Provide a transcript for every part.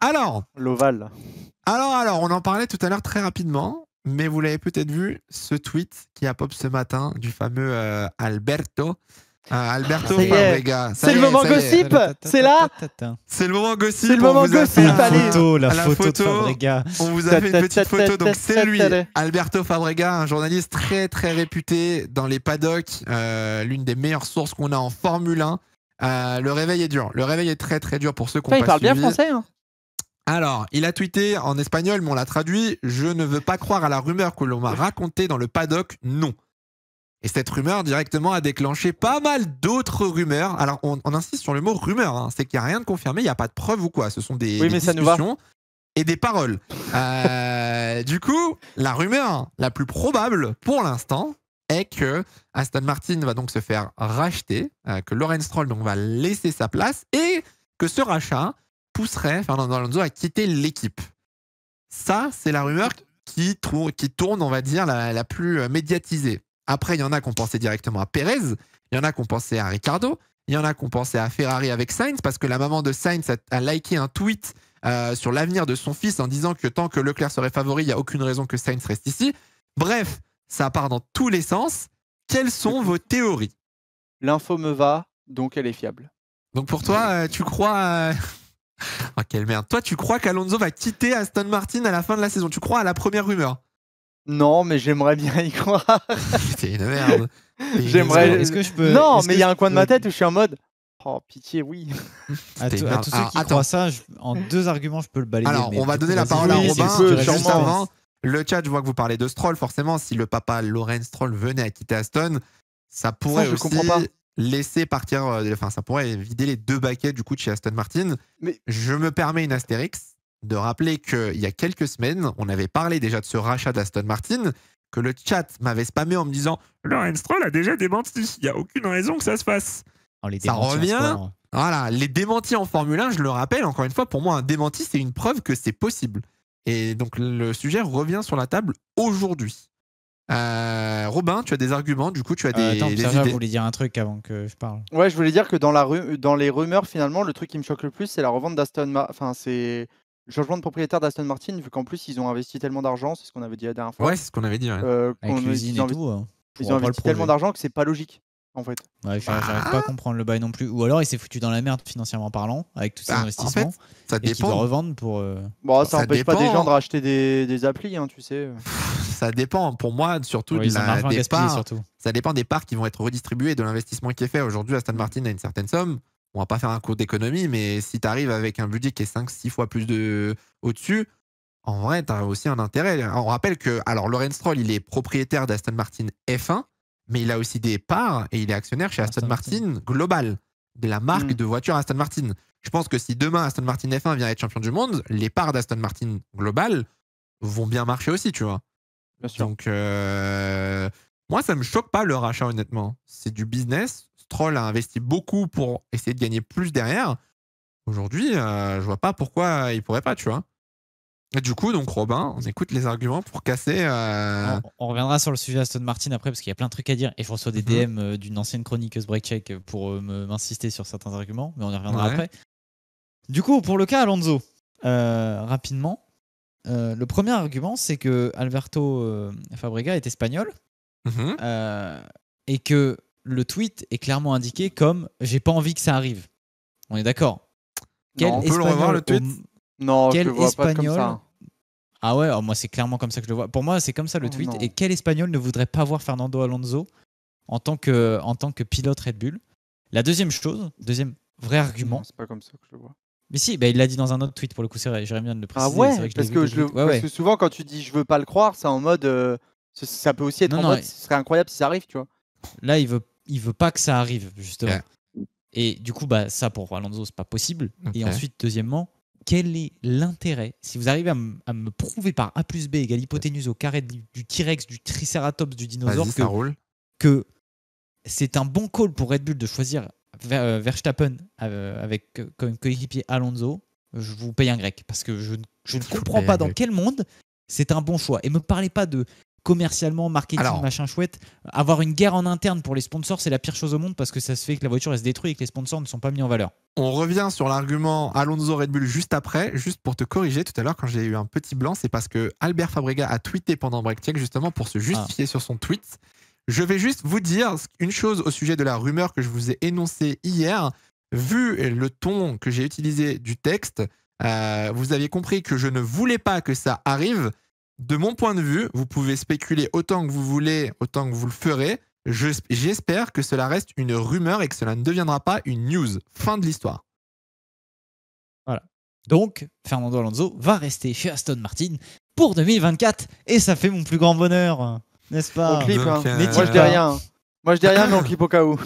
Alors, l'ovale. alors, on en parlait tout à l'heure très rapidement, mais vous l'avez peut-être vu, ce tweet qui a pop ce matin du fameux Alberto. Alberto Ça y est. Fabrega. C'est le moment gossip. C'est là. C'est le moment gossip. C'est le moment gossip, allez. La photo de Fabrega. On vous a fait une petite photo. Donc c'est lui, Alberto Fabrega, un journaliste très très réputé dans les paddocks, l'une des meilleures sources qu'on a en Formule 1. Le réveil est dur. Le réveil est très très dur pour ceux qui ont pas Il parle bien suivi. français. Hein. Alors, il a tweeté en espagnol, mais on l'a traduit. Je ne veux pas croire à la rumeur que l'on m'a racontée dans le paddock, non. Et cette rumeur directement a déclenché pas mal d'autres rumeurs. Alors, on insiste sur le mot rumeur. Hein. C'est qu'il n'y a rien de confirmé, il n'y a pas de preuve ou quoi. Ce sont des discussions et des paroles. Du coup, la rumeur la plus probable pour l'instant est que Aston Martin va donc se faire racheter, que Lawrence Stroll donc, va laisser sa place et que ce rachat pousserait Fernando Alonso à quitter l'équipe. Ça, c'est la rumeur qui tourne, on va dire, la plus médiatisée. Après, il y en a qui ont pensé directement à Pérez, il y en a qui ont pensé à Ricardo, il y en a qui ont pensé à Ferrari avec Sainz, parce que la maman de Sainz a liké un tweet sur l'avenir de son fils en disant que tant que Leclerc serait favori, il n'y a aucune raison que Sainz reste ici. Bref, ça part dans tous les sens. Quelles sont vos théories? L'info me va, donc elle est fiable. Donc pour toi, tu crois... Oh, quelle merde. Toi, tu crois qu'Alonso va quitter Aston Martin à la fin de la saison? Tu crois à la première rumeur? Non, mais j'aimerais bien y croire. C'est une merde. J'aimerais. Est-ce que je peux... Non, mais il y a un coin de ma tête où je suis en mode. Oh, pitié, oui. À tous ceux qui croient ça, en deux arguments, je peux le balayer. Alors, on va donner la parole à Robin. Juste avant, le chat, je vois que vous parlez de Stroll. Forcément, si le papa Lawrence Stroll venait à quitter Aston, ça pourrait aussi laisser partir. Enfin, ça pourrait vider les deux baquets du coup de chez Aston Martin. Mais je me permets une astérix de rappeler qu'il y a quelques semaines, on avait parlé déjà de ce rachat d'Aston Martin, que le chat m'avait spammé en me disant « Lawrence Stroll a déjà démenti, il n'y a aucune raison que ça se fasse. » Ça revient. Voilà, les démentis en Formule 1, je le rappelle, encore une fois, pour moi, un démenti, c'est une preuve que c'est possible. Et donc, le sujet revient sur la table aujourd'hui. Robin, tu as des arguments, du coup, tu as des Attends, idées. Je voulais dire un truc avant que je parle. Ouais, je voulais dire que dans les rumeurs, finalement, le truc qui me choque le plus, c'est la revente d'Aston Martin. Enfin, c'est le changement de propriétaire d'Aston Martin, vu qu'en plus, ils ont investi tellement d'argent, c'est ce qu'on avait dit la dernière fois. Ouais, c'est ce qu'on avait dit. Ouais. Avec l'usine et tout. Ils ont investi tellement d'argent que c'est pas logique. En fait. Ouais, j'arrive pas à comprendre le bail non plus. Ou alors il s'est foutu dans la merde financièrement parlant avec tous ces investissements. En fait, ça dépend. Et qu'il doit revendre pour. Bon, ça empêche pas des gens de racheter des applis, hein, tu sais. Ça dépend. Pour moi, surtout des parts. Ça dépend des parts qui vont être redistribuées de l'investissement qui est fait. Aujourd'hui, Aston Martin a une certaine somme. On va pas faire un cours d'économie, mais si tu arrives avec un budget qui est 5-6 fois plus au-dessus, en vrai, tu as aussi un intérêt. On rappelle que Lawrence Stroll, il est propriétaire d'Aston Martin F1. Mais il a aussi des parts et il est actionnaire chez Aston Martin Global, de la marque de voiture Aston Martin. Je pense que si demain Aston Martin F1 vient être champion du monde, les parts d'Aston Martin Global vont bien marcher aussi, tu vois. Bien sûr. Donc, moi, ça me choque pas le rachat, honnêtement. C'est du business. Stroll a investi beaucoup pour essayer de gagner plus derrière. Aujourd'hui, je vois pas pourquoi il pourrait pas, tu vois. Et du coup, donc Robin, on écoute les arguments pour casser. On reviendra sur le sujet Aston Martin après parce qu'il y a plein de trucs à dire et je reçois des DM d'une ancienne chroniqueuse Breakcheck pour m'insister sur certains arguments, mais on y reviendra après. Du coup, pour le cas Alonso, rapidement, le premier argument c'est que Alberto Fabrega est espagnol et que le tweet est clairement indiqué comme j'ai pas envie que ça arrive. On est d'accord? On peut le revoir le tweet. Non, je le vois pas comme ça. Ah ouais, moi c'est clairement comme ça que je le vois. Pour moi, c'est comme ça le tweet. Et quel Espagnol ne voudrait pas voir Fernando Alonso en tant que pilote Red Bull? La deuxième vrai argument. C'est pas comme ça que je le vois. Mais si, il l'a dit dans un autre tweet pour le coup, c'est vrai, j'aimerais bien de le préciser. Ah ouais, vrai que parce que souvent quand tu dis je veux pas le croire, c'est en mode ça peut aussi être en mode ce serait incroyable si ça arrive, tu vois. Là, il veut pas que ça arrive justement. Et du coup, ça pour Alonso, c'est pas possible. Et ensuite, deuxièmement, quel est l'intérêt, si vous arrivez à me prouver par A plus B égale hypoténuse au carré du T-Rex, du Triceratops, du dinosaure, que c'est un bon call pour Red Bull de choisir Verstappen avec comme coéquipier Alonso, je vous paye un grec. Parce que je ne comprends pas dans quel monde c'est un bon choix. Et me parlez pas de commercialement, marketing, Alors. machin chouette. Avoir une guerre en interne pour les sponsors, c'est la pire chose au monde parce que ça se fait que la voiture elle se détruit et que les sponsors ne sont pas mis en valeur. On revient sur l'argument Alonso Red Bull juste après, juste pour te corriger tout à l'heure quand j'ai eu un petit blanc, c'est parce que Albert Fabrega a tweeté pendant Break Check justement pour se justifier sur son tweet. Je vais juste vous dire une chose au sujet de la rumeur que je vous ai énoncée hier. Vu le ton que j'ai utilisé du texte, vous avez compris que je ne voulais pas que ça arrive. De mon point de vue, vous pouvez spéculer autant que vous voulez, autant que vous le ferez. J'espère que cela reste une rumeur et que cela ne deviendra pas une news. Fin de l'histoire. Voilà. Donc, Fernando Alonso va rester chez Aston Martin pour 2024 et ça fait mon plus grand bonheur, n'est-ce pas? On clip, Donc, hein. Mais Moi je dis rien. Moi je dis rien, mais on clip au cas où.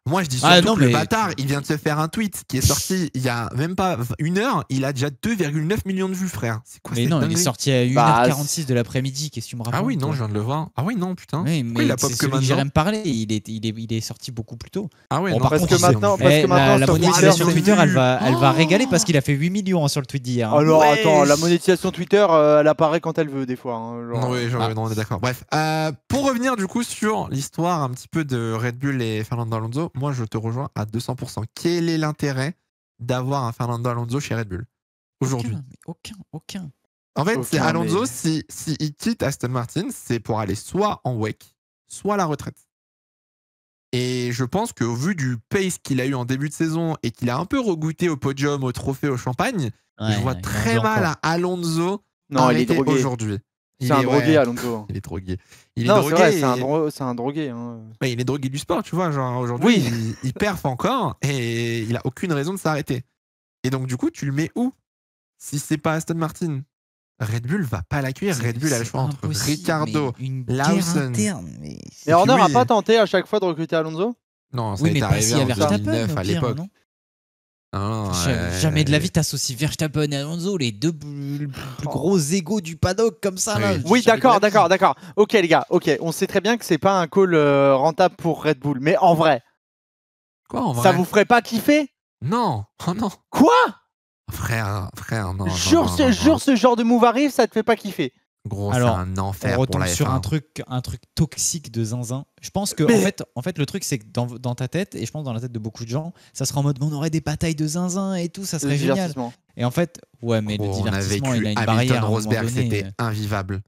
Moi, je dis surtout non, que le mais- bâtard, il vient de se faire un tweet qui est sorti il y a même pas une heure. Il a déjà 2,9 millions de vues, frère. C'est quoi Mais cette non, il est dinguerie sorti à 1h46 de l'après-midi. Qu'est-ce que tu me racontes? Ah oui, non, toi je viens de le voir. Ah oui, non, putain. Oui, Pourquoi mais il a pop c'est que celui que j'irais maintenant me parler. Il est sorti beaucoup plus tôt. Ah ouais, Bon, non, par Parce contre, que il s'est- maintenant, la sur monétisation Twitter, Twitter, c'est elle vu. va régaler parce qu'il a fait 8 millions sur le tweet d'hier. Alors Ouais. attends, la monétisation Twitter, elle apparaît quand elle veut des fois. Hein, genre, Non, oui, non, on est d'accord. Bref, pour revenir du coup sur l'histoire un petit peu de Red Bull et Fernando Alonso, moi je te rejoins à 200%. Quel est l'intérêt d'avoir un Fernando Alonso chez Red Bull aujourd'hui? Aucun. En fait, c'est Aucun, Alonso, mais- si il quitte Aston Martin, c'est pour aller soit en WEC, soit à la retraite. Et je pense qu'au vu du pace qu'il a eu en début de saison et qu'il a un peu regoûté au podium, au trophée, au champagne, je vois très mal à Alonso Non, il est arrêter drogué. aujourd'hui. C'est un drogué, Alonso. Il est drogué. Il est Non, c'est drogué. vrai, et- c'est un drogué. Hein. Ouais, il est drogué du sport, tu vois. Genre aujourd'hui, Oui. il perf encore et il a aucune raison de s'arrêter. Et donc du coup, tu le mets où si c'est pas Aston Martin? Red Bull va pas l'accueillir. Red Bull a le choix entre Ricardo, une Lawson. guerre interne. Mais... Et Horner n'a oui. pas tenté à chaque fois de recruter Alonso? Non, ça Oui, a mais été pas arrivé s'il y a en Verstappen, 2009 au à pire, l'époque. non Non, Jamais de la vie t'associes Verstappen et Alonso, les deux plus gros égos du paddock comme ça. Là. Oui, Jamais de la d'accord, vie. d'accord. Ok, les gars, ok. On sait très bien que c'est pas un call rentable pour Red Bull. Mais en vrai, Quoi en vrai? ça vous ferait pas kiffer? Non, oh non. Quoi? Frère, non. Jure, ce genre de move arrive, ça te fait pas kiffer. Gros, Alors, c'est un On enfer pour retombe la sur F1. un truc toxique de zinzin. Je pense que Mais- en fait le truc c'est que dans ta tête et je pense dans la tête de beaucoup de gens, ça sera en mode on aurait des batailles de zinzin et tout, ça Le serait génial. divertissement. Et en fait, ouais, mais Gros, le on a divertissement, vécu il a une Hamilton barrière. à un moment Rosberg, donné. c'était invivable. Ouais,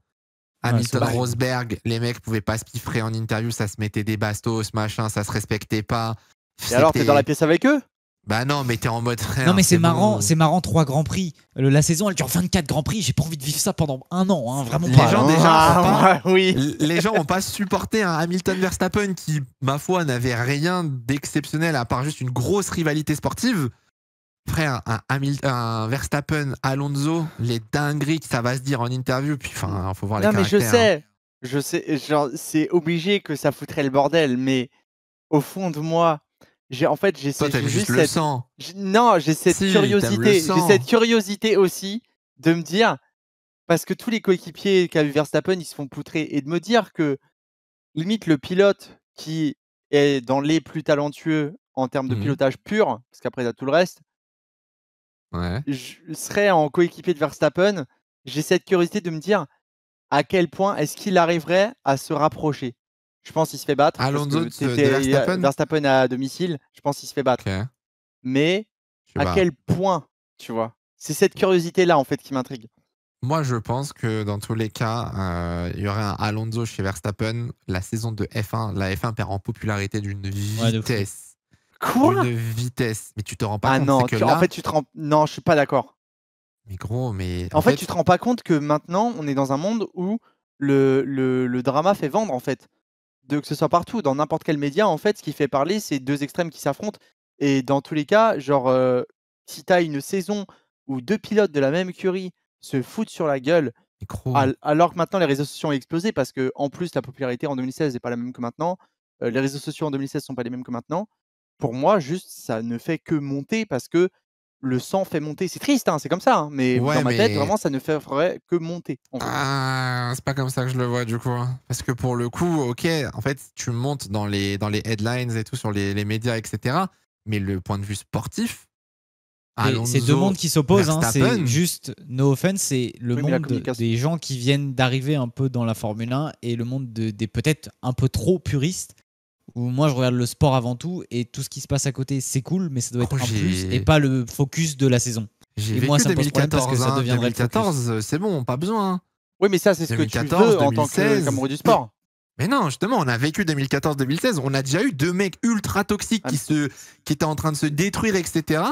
Hamilton c'est vrai. Rosberg, les mecs pouvaient pas se piffrer en interview, ça se mettait des bastos, machin, ça se respectait pas. Et alors, t'es C'était- dans la pièce avec eux? Bah non, mais t'es en mode frère. Non mais c'est marrant, bon. c'est marrant 3 grands prix. La saison elle dure 24 grands prix, j'ai pas envie de vivre ça pendant un an, hein, vraiment Les pas. gens, hein. déjà, Ah, oui. Les gens n'ont pas supporté un Hamilton Verstappen qui, ma foi, n'avait rien d'exceptionnel à part juste une grosse rivalité sportive. Frère, un Verstappen Alonso, les dingueries que ça va se dire en interview, puis enfin, faut voir les Non, mais caractères. je sais, genre, c'est obligé que ça foutrait le bordel, mais au fond de moi, Toi, t'aimes j'ai juste le sang. Non, j'ai cette Si, t'aimes le curiosité, sang. aussi de me dire, parce que tous les coéquipiers qu'a eu Verstappen, ils se font poutrer, et de me dire que limite le pilote qui est dans les plus talentueux en termes de Mhm. pilotage pur, parce qu'après t'as tout le reste, Ouais. je serais en coéquipier de Verstappen, j'ai cette curiosité de me dire à quel point est-ce qu'il arriverait à se rapprocher. Je pense qu'il se fait battre. parce Alonso que de c'était Verstappen Verstappen à domicile, je pense qu'il se fait battre. Ok. Mais Je sais à pas. quel point, tu vois? C'est cette curiosité-là, en fait, qui m'intrigue. Moi, je pense que dans tous les cas, il y aurait un Alonso chez Verstappen. La saison de F1, la F1 perd en popularité d'une Ouais, de fou. vitesse. Quoi? D'une vitesse. Mais tu te rends pas Ah compte, non, c'est que là... en fait, tu te rends... Non, je suis pas d'accord. Mais gros, mais... En fait, tu te rends pas compte que maintenant, on est dans un monde où le drama fait vendre, en fait. Que ce soit partout, dans n'importe quel média, en fait, ce qui fait parler, c'est deux extrêmes qui s'affrontent. Et dans tous les cas, genre, si tu as une saison où deux pilotes de la même écurie se foutent sur la gueule, mais gros, alors que maintenant les réseaux sociaux ont explosé, parce que en plus la popularité en 2016 n'est pas la même que maintenant, les réseaux sociaux en 2016 sont pas les mêmes que maintenant. Pour moi, juste, ça ne fait que monter parce que le sang fait monter. C'est triste, hein, c'est comme ça, hein, mais Ouais, dans ma tête, mais- vraiment, ça ne ferait que monter. En fait. Ah, c'est pas comme ça que je le vois du coup. Parce que pour le coup, ok, en fait, tu montes dans les headlines et tout sur les médias, etc. Mais le point de vue sportif, C'est deux mondes qui s'opposent, hein, Verstappen. c'est juste, no offense, c'est le Oui, mais la monde communication. des gens qui viennent d'arriver un peu dans la Formule 1 et le monde des peut-être un peu trop puristes, où moi je regarde le sport avant tout et tout ce qui se passe à côté c'est cool, mais ça doit être un plus et pas le focus de la saison. J'ai Et vécu moi, ça me pose problème 2014, parce que ça hein, deviendrait le 2014, c'est bon, pas besoin. Oui, mais ça, c'est ce que tu 2014, veux en tant 2016. qu'amoureux du sport. Mais non, justement, on a vécu 2014-2016. On a déjà eu deux mecs ultra toxiques Ah, qui étaient en train de se détruire, etc.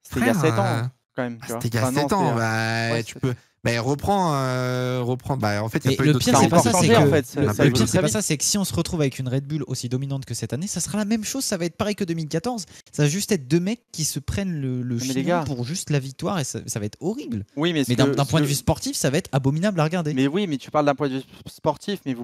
C'était il y a Frère, 7 ans, quand même. tu vois. C'était il y a Enfin, non, 7 ans. c'était, Bah, ouais, tu c'est- peux. Bah, reprends. Bah, en fait, il y Mais a pas eu le d'autres pire, ça a c'est pas encore ça, c'est changé, que en fait. Ça a le pas Ça eu pire, d'autres- c'est très pas vite. ça, c'est que si on se retrouve avec une Red Bull aussi dominante que cette année, ça sera la même chose, ça va être pareil que 2014. Ça va juste être deux mecs qui se prennent le mais les chignon gars. pour juste la victoire et ça va être horrible. Oui, mais, Mais d'un point de vue sportif, ça va être abominable à regarder. Mais oui, mais tu parles d'un point de vue sportif, mais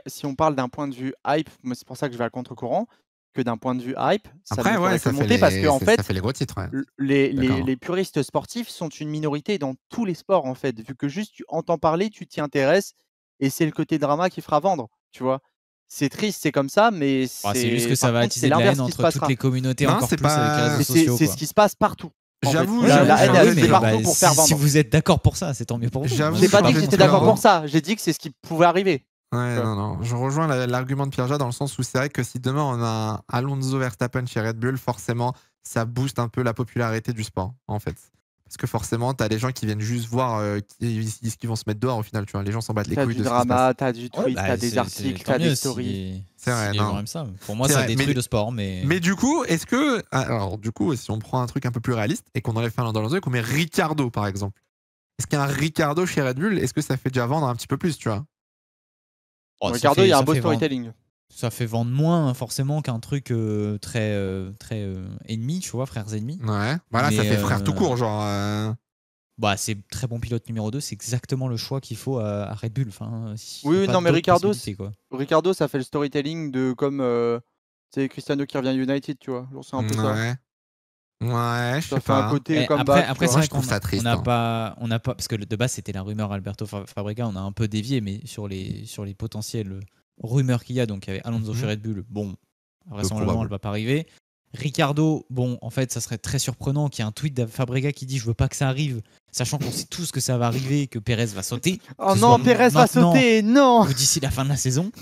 si on parle d'un point de vue hype, moi c'est pour ça que je vais à contre-courant, que d'un point de vue hype, ça Après, ne ouais, ferait ça que fait monter parce que en ça fait, fait les gros titres. Ouais. les D'accord. puristes sportifs sont une minorité dans tous les sports en fait, vu que juste tu entends parler, tu t'y intéresses, et c'est le côté drama qui fera vendre, tu vois. C'est triste, c'est comme ça, mais C'est juste que ça par va contre, c'est attiser de la l'inverse haine qui se entre toutes passera. les communautés Non, encore c'est plus avec les pas- réseaux Mais sociaux. c'est quoi. ce qui se passe partout. en fait. J'avoue, La j'avoue, haine, j'avoue, elle mais c'est bah, partout pour faire si vendre. vous êtes d'accord pour ça, c'est tant mieux pour vous. J'avoue, J'ai pas dit que je j'étais pense d'accord que- pour ça, j'ai dit que c'est ce qui pouvait arriver. Ouais, Ouais. non. Je rejoins l'argument de Pierre-Jade dans le sens où c'est vrai que si demain on a un Alonso Verstappen chez Red Bull, forcément, ça booste un peu la popularité du sport, en fait. Parce que forcément, t'as des gens qui viennent juste voir ce qu'ils vont se mettre dehors au final, tu vois. Les gens s'en battent les T'as couilles du de ce qui se passe. drama, t'as du Ouais, tweet, bah, t'as des c'est articles, tant t'as mieux des stories. C'est vrai, si les gens non. aiment ça. Pour moi, C'est ça vrai, détruit mais- le sport, mais. Mais du coup, est-ce que. Alors, du coup, si on prend un truc un peu plus réaliste et qu'on enlève Fernando Alonso et qu'on met Ricardo, par exemple, est-ce qu'un Ricardo chez Red Bull, est-ce que ça fait déjà vendre un petit peu plus, tu vois? Oh, ça Ricardo, fait- il y a un ça beau fait vendre- storytelling. Ça fait vendre moins forcément qu'un truc très ennemi, tu vois, frères ennemis. Ouais. Voilà, ça Mais, fait frère tout court, genre. Bah, c'est très bon pilote numéro 2, c'est exactement le choix qu'il faut à Red Bull. Enfin, Oui, pas non, mais d'autres Ricardo, possibilités, quoi. Ricardo, ça fait le storytelling de comme c'est Cristiano qui revient à United, tu vois. Genre, c'est un peu ça. Ouais. Ouais, je Ça sais fait un pas. côté Et comeback. après tu c'est vois. vrai je trouve qu'on ça triste, on n'a hein. pas, parce que de base c'était la rumeur Alberto Fabrega, on a un peu dévié, mais sur les potentielles rumeurs qu'il y a, donc il y avait Alonso chez Red Bull, bon, vraisemblablement probable. elle va pas arriver. Ricardo, bon, en fait ça serait très surprenant qu'il y ait un tweet de Fabrega qui dit je veux pas que ça arrive, sachant qu'on sait tous que ça va arriver, que Perez va sauter. Oh ce non, soit Perez va maintenant sauter, non. ou d'ici la fin de la saison.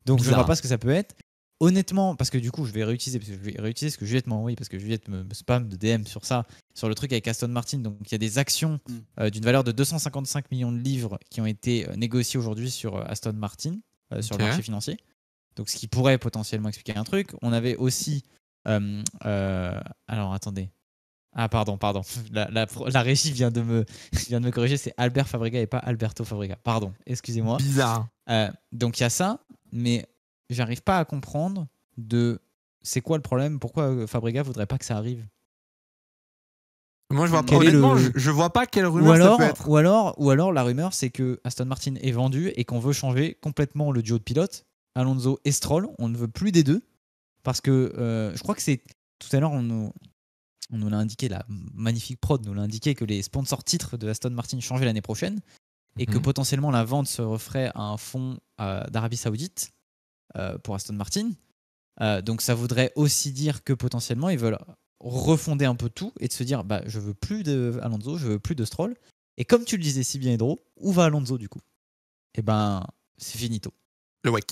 Donc je ne Bizarre. vois pas ce que ça peut être. Honnêtement, parce que du coup, je vais réutiliser ce que Juliette m'a envoyé, parce que Juliette me spam de DM sur ça, sur le truc avec Aston Martin. Donc il y a des actions d'une valeur de 255 millions de livres qui ont été négociées aujourd'hui sur Aston Martin, sur le Ok. marché financier. Donc ce qui pourrait potentiellement expliquer un truc. On avait aussi... alors attendez. Ah pardon. La régie vient de me corriger, c'est Albert Fabrega et pas Alberto Fabrega. Pardon, excusez-moi. Bizarre. Donc il y a ça, mais j'arrive pas à comprendre c'est quoi le problème, pourquoi Fabrega voudrait pas que ça arrive. Moi, je vois pas. Quel est Honnêtement, le- je vois pas quelle Ou rumeur alors, ça peut être. ou alors la rumeur c'est que Aston Martin est vendu et qu'on veut changer complètement le duo de pilotes, Alonso et Stroll, on ne veut plus des deux, parce que je crois que c'est tout à l'heure on nous l'a indiqué, la magnifique prod nous l'a indiqué que les sponsors titres de Aston Martin changeaient l'année prochaine et que potentiellement la vente se referait à un fonds d'Arabie Saoudite pour Aston Martin. Donc ça voudrait aussi dire que potentiellement ils veulent refonder un peu tout et de se dire bah je veux plus de Alonso, je veux plus de Stroll. Et comme tu le disais si bien Hydro, où va Alonso du coup? Et ben c'est finito. Le WEC.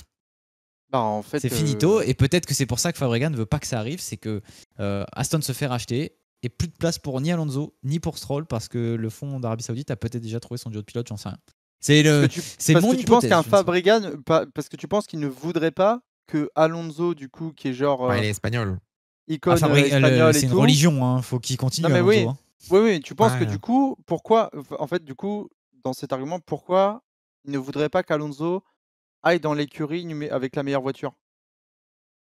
Bah, en fait, C'est finito et peut-être que c'est pour ça que Fabrega ne veut pas que ça arrive, c'est que Aston se fait racheter et plus de place pour ni Alonso ni pour Stroll parce que le fonds d'Arabie Saoudite a peut-être déjà trouvé son duo de pilote, j'en sais rien. C'est parce mon que tu penses hypothèse. qu'un je ne sais pas. Fabrega, parce que tu penses qu'il ne voudrait pas que Alonso, du coup, qui est genre Ouais, il est espagnol. icône Fabrega, espagnole c'est et une tout. religion, hein. Faut qu'il continue. Non, mais Alonso, oui. hein. Oui, tu penses que Ouais. du coup, pourquoi, en fait, du coup, dans cet argument, pourquoi il ne voudrait pas qu'Alonso aille dans l'écurie avec la meilleure voiture?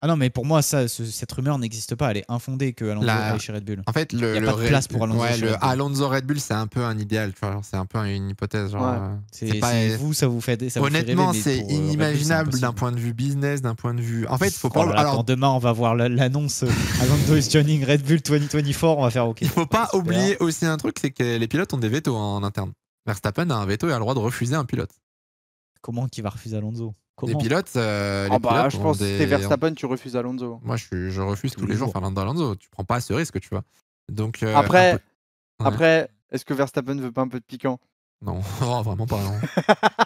Ah non, mais pour moi, cette rumeur n'existe pas. Elle est infondée que Alonso aille chez Red Bull. En fait, Il y a pas de place pour Alonso ouais, chez Red Bull. Alonso Red Bull, c'est un peu un idéal, tu vois. C'est un peu une hypothèse. Genre, Ouais. c'est pas. vous, ça vous fait ça vous fait Honnêtement, rêver, mais c'est pour, Red Bull, c'est inimaginable impossible. d'un point de vue business, d'un point de vue. En fait, il faut Oh pas. là là, Alors, quand demain on va voir l'annonce Alonso is joining Red Bull 2024, on va faire OK. il faut pas Super. oublier aussi un truc, c'est que les pilotes ont des vétos en interne. Verstappen a un veto et a le droit de refuser un pilote. Comment qu'il va refuser Alonso? Les Comment? pilotes, Ah bah, je ont pense que si t'es des- Verstappen, tu refuses Alonso. Moi, je refuse tous Tous les les jours jours. Fernando Alonso. Tu prends pas ce risque, tu vois. Donc, Après, Ouais. après, est-ce que Verstappen veut pas un peu de piquant? Non, oh, vraiment pas. Non.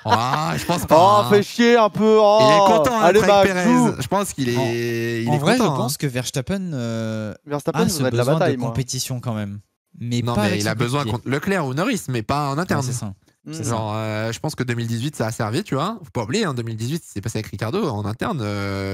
Ah, je pense Oh, pas. hein. fais chier un peu. Oh. Il est content Allez, d'être avec Max, Perez. joue. Je pense qu'il est, il En est vrai, content. je pense que Verstappen Verstappen a ce voudrait de la besoin bataille, de moi. compétition quand même. Mais Non, pas mais avec il a son besoin coéquipier. contre Leclerc ou Norris, mais pas en Ouais, interne. c'est ça. Mm. C'est ça. Genre, je pense que 2018, ça a servi, tu vois. Faut pas oublier, hein, 2018, c'est passé avec Ricardo en interne,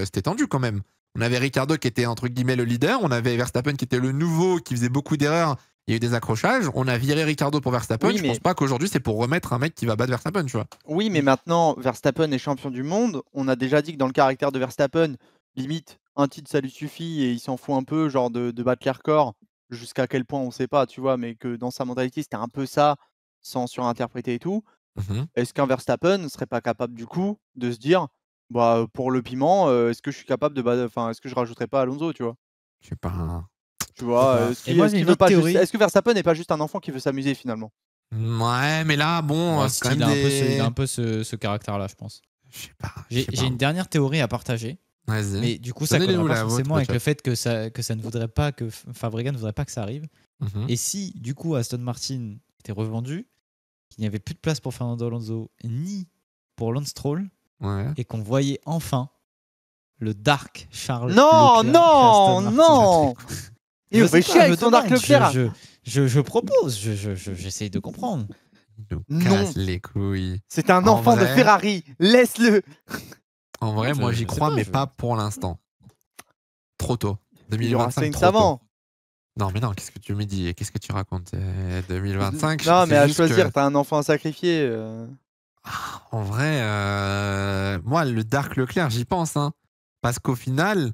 c'était tendu quand même. On avait Ricardo qui était entre guillemets le leader, on avait Verstappen qui était le nouveau, qui faisait beaucoup d'erreurs. Il y a eu des accrochages. On a viré Ricardo pour Verstappen. Oui, Je mais- pense pas qu'aujourd'hui c'est pour remettre un mec qui va battre Verstappen, tu vois. Oui, mais maintenant, Verstappen est champion du monde. On a déjà dit que dans le caractère de Verstappen, limite, un titre, ça lui suffit et il s'en fout un peu, genre de battre les records. Jusqu'à quel point, on sait pas, tu vois, mais que dans sa mentalité, c'était un peu ça, sans surinterpréter et tout. Mhm. Est-ce qu'un Verstappen ne serait pas capable, du coup, de se dire, bah, pour le piment, est-ce que je suis capable de battre, enfin, est-ce que je rajouterais pas Alonso, tu vois? Je sais pas. Tu vois, pas. est-ce Et moi, qu'il j'ai une veut autre pas théorie. est-ce que Verstappen n'est pas juste un enfant qui veut s'amuser finalement? Ouais, mais là, bon, Ouais, c'est quand il même a un peu, des... il a un peu ce caractère-là, je pense. Je sais pas. J'ai une dernière théorie à partager. Vas-y. Mais du coup, ça Donnez-les collera nous, pas la vôtre, forcément avec peut-être. le fait que ça ne voudrait pas, que Fabregas ne voudrait pas que ça arrive. Mhm. Et si, du coup, Aston Martin était revendu, qu'il n'y avait plus de place pour Fernando Alonso ni pour Lance Stroll, Ouais. et qu'on voyait enfin le Dark Charles Non, Leclerc chez non, Aston Martin. non! Il Je nous fait sais chier pas, avec je son Dark demande, Leclerc. je propose, j'essaye de comprendre. Il nous Non. casse les couilles. C'est un En enfant de vrai- Ferrari. Laisse-le. En vrai, moi, Je j'y sais crois, pas, mais je- pas pour l'instant. Trop tôt. Il y aura 2025, Sainz trop tôt. avant. Non, mais non, qu'est-ce que tu me dis? Qu'est-ce que tu racontes? 2025, Non, c'est mais à juste choisir, que- t'as un enfant à sacrifier. En vrai, moi, le Dark Leclerc, j'y pense. Hein. Parce qu'au final,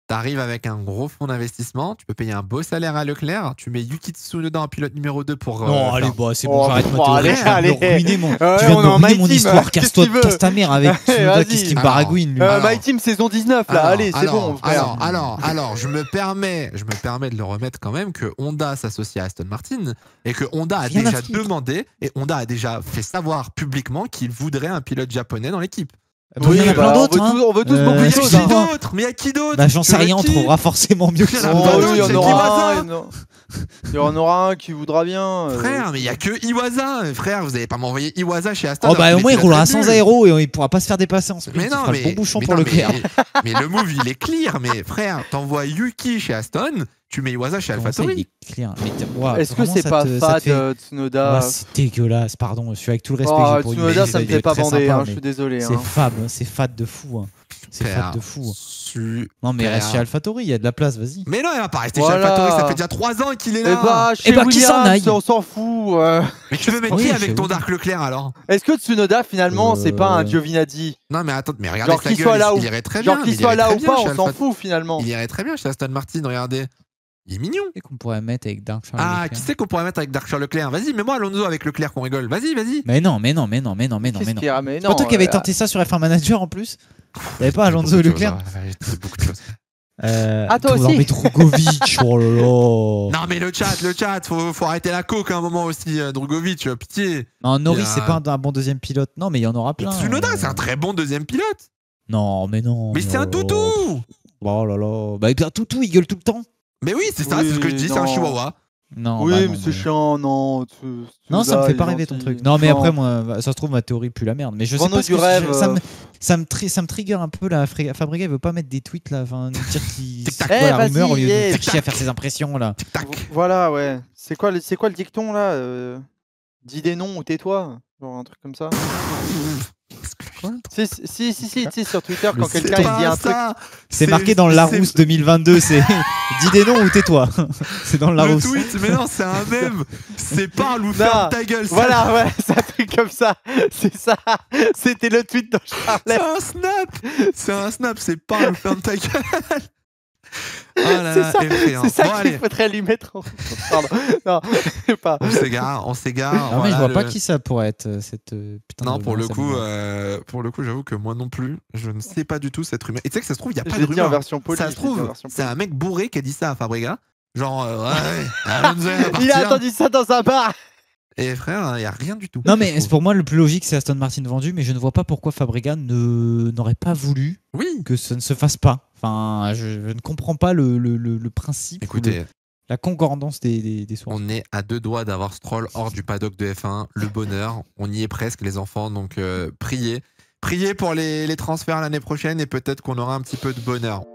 t'arrives avec un gros fonds d'investissement, tu peux payer un beau salaire à Leclerc, tu mets Yuki Tsunoda en pilote numéro 2 pour... Non, allez, faire- bah, c'est bon, Oh, j'arrête ma bon, théorie. allez, Tu viens de me allez. ruiner mon, Ouais, tu viens de on me est en ruiner My mon Team, histoire. qu'est-ce Casse-toi, qu'il veut casse ta mère avec Tsunoda, Vas-y. qu'est-ce qu'il me Alors, baragouine, lui. alors, My Team saison 19, là. Allez, c'est bon, frère. Alors, je me permets de le remettre quand même que Honda s'associe à Aston Martin et que Honda a Rien à déjà foutre. demandé et Honda a déjà fait savoir publiquement qu'il voudrait un pilote japonais dans l'équipe. Il y en a plein d'autres. On veut tous Euh, beaucoup Mais de il y a choses. qui hein. d'autre? Mais il y a qui d'autre? Bah, j'en sais Tu veux rien, on qui trouvera forcément mieux que Il y en ça. a Oh, pas oui, d'autres, il y en c'est aura Iwasa. un, non. Il y en aura un qui voudra bien. Frère, mais il y a que Iwasa. Frère, vous n'allez pas m'envoyer Iwasa chez Aston. Oh bah alors au qu'il moins est il très, roulera très sans nul. aéro et il pourra pas se faire dépasser en sprint. Mais Il non, fera mais le bon bouchon mais pour non, Leclerc. mais le move il est clear. Mais frère, t'envoies Yuki chez Aston, tu mets Iwasa chez Comment ça, il AlphaTauri. est clair. Mais ouah, Est-ce que vraiment, c'est ça pas te- ça fat, te fait- Tsunoda? Ouais, c'est dégueulasse, pardon. Je suis avec tout le respect que Oh, j'ai pour lui. Tsunoda, ça me Il fait est pas très bander, sympa, hein, mais je suis désolé. C'est hein. fab, c'est fat de fou. Hein. C'est fat Frère, de fou. super. Non mais reste chez AlphaTauri, il y a de la place, vas-y. Mais non, il va pas rester Voilà. chez AlphaTauri, ça fait déjà 3 ans qu'il est Eh là. bah, chez bah, qu'il s'en Williams, aille. on s'en fout. Mais tu veux mettre Oui, qui chez avec ton Williams. Dark Leclerc alors? Est-ce que Tsunoda, finalement, c'est pas un Giovinazzi? Non, mais attends, mais regardez Genre sa qu'il gueule, soit là il ou irait très bien. genre qu'il il soit irait là très ou bien pas, chez on s'en Alpha- fout finalement. Il irait très bien chez Aston Martin, regardez. Il est mignon. Et qu'on pourrait mettre avec Dark Charles Ah, Leclerc. qui c'est qu'on pourrait mettre avec Dark Charles Leclerc? Vas-y, mets-moi Alonso avec Leclerc qu'on rigole. Vas-y, vas-y. Mais non. Qu'est-ce C'est qu'il y a? Mais pas toi qui avais euh, tenté ça sur F1 Manager en plus? T'avais pas J'ai Alonso beaucoup et de choses, Leclerc? ouais, j'ai beaucoup de choses. Ah, toi non, aussi. mais Drogovic, oh là là. Non, mais le chat, faut arrêter la coke à un moment aussi, Drogovic, pitié. Non, Norris, Il y a- c'est pas un bon deuxième pilote. Non, mais il y en aura plein. Tsunoda, c'est un très bon deuxième pilote. Non, mais non. Mais c'est un oh. toutou. Oh là là. Bah, un toutou, il gueule tout le temps. Mais oui, c'est ça, Oui, c'est ce que je dis, c'est un non. chihuahua. Non, Oui, bah mais non, c'est chiant, non. Non, ça me Tsunoda, fait il pas est rêver ton gentil. truc. Non, mais Non. après, moi, ça se trouve, ma théorie pue la merde. Mais je sais Vends-nous pas ce du que rêve, ça me trigger un peu là. Fabregas, il veut pas mettre des tweets là, enfin, dire qu'il Tic-tac. c'est quoi la Eh, rumeur au lieu de vas-y, faire tic-tac. chier à faire ses impressions là. Tac. Voilà, ouais. C'est quoi le dicton là Dis des noms ou tais-toi. Genre un truc comme ça. Si, tu sais, sur Twitter, quand C'est quelqu'un il pas dit un truc. ça. C'est marqué dans le Larousse 2022, c'est dis des noms ou tais-toi. C'est dans le Le Larousse. tweet, mais non, c'est un mème. C'est parle ou Non. ferme ta gueule. ça. Voilà, ouais, c'est un truc comme ça. C'est ça. C'était le tweet dont je parlais. C'est un snap. C'est un snap, c'est parle ou ferme ta gueule. Oh là C'est là, ça, effrayant. c'est ça Bon, qu'il allez, faudrait lui mettre en. Pardon. Non, pas. on s'égare. Non, mais je Voilà, vois pas le- qui ça pourrait être cette putain Non, de pour le rumeur, coup, j'avoue que moi non plus, je ne sais pas du tout cette rumeur. Et tu sais que ça se trouve, il n'y a pas Je de l'ai dit en rumeur. version polie. Ça se trouve, c'est un mec bourré qui a dit ça à Fabregas. Genre, ouais, Alonso va Il a partir. entendu ça dans un bar. Et frère, il n'y a rien du tout. Non, mais je trouve. pour moi, le plus logique, c'est Aston Martin vendu, mais je ne vois pas pourquoi Fabregas n'aurait pas voulu Oui. que ça ne se fasse pas. Enfin, je ne comprends pas le principe. ou Écoutez, la concordance des sources. On est à 2 doigts d'avoir Stroll hors du paddock de F1. Le bonheur, on y est presque les enfants, donc priez. Priez pour les transferts l'année prochaine et peut-être qu'on aura un petit peu de bonheur.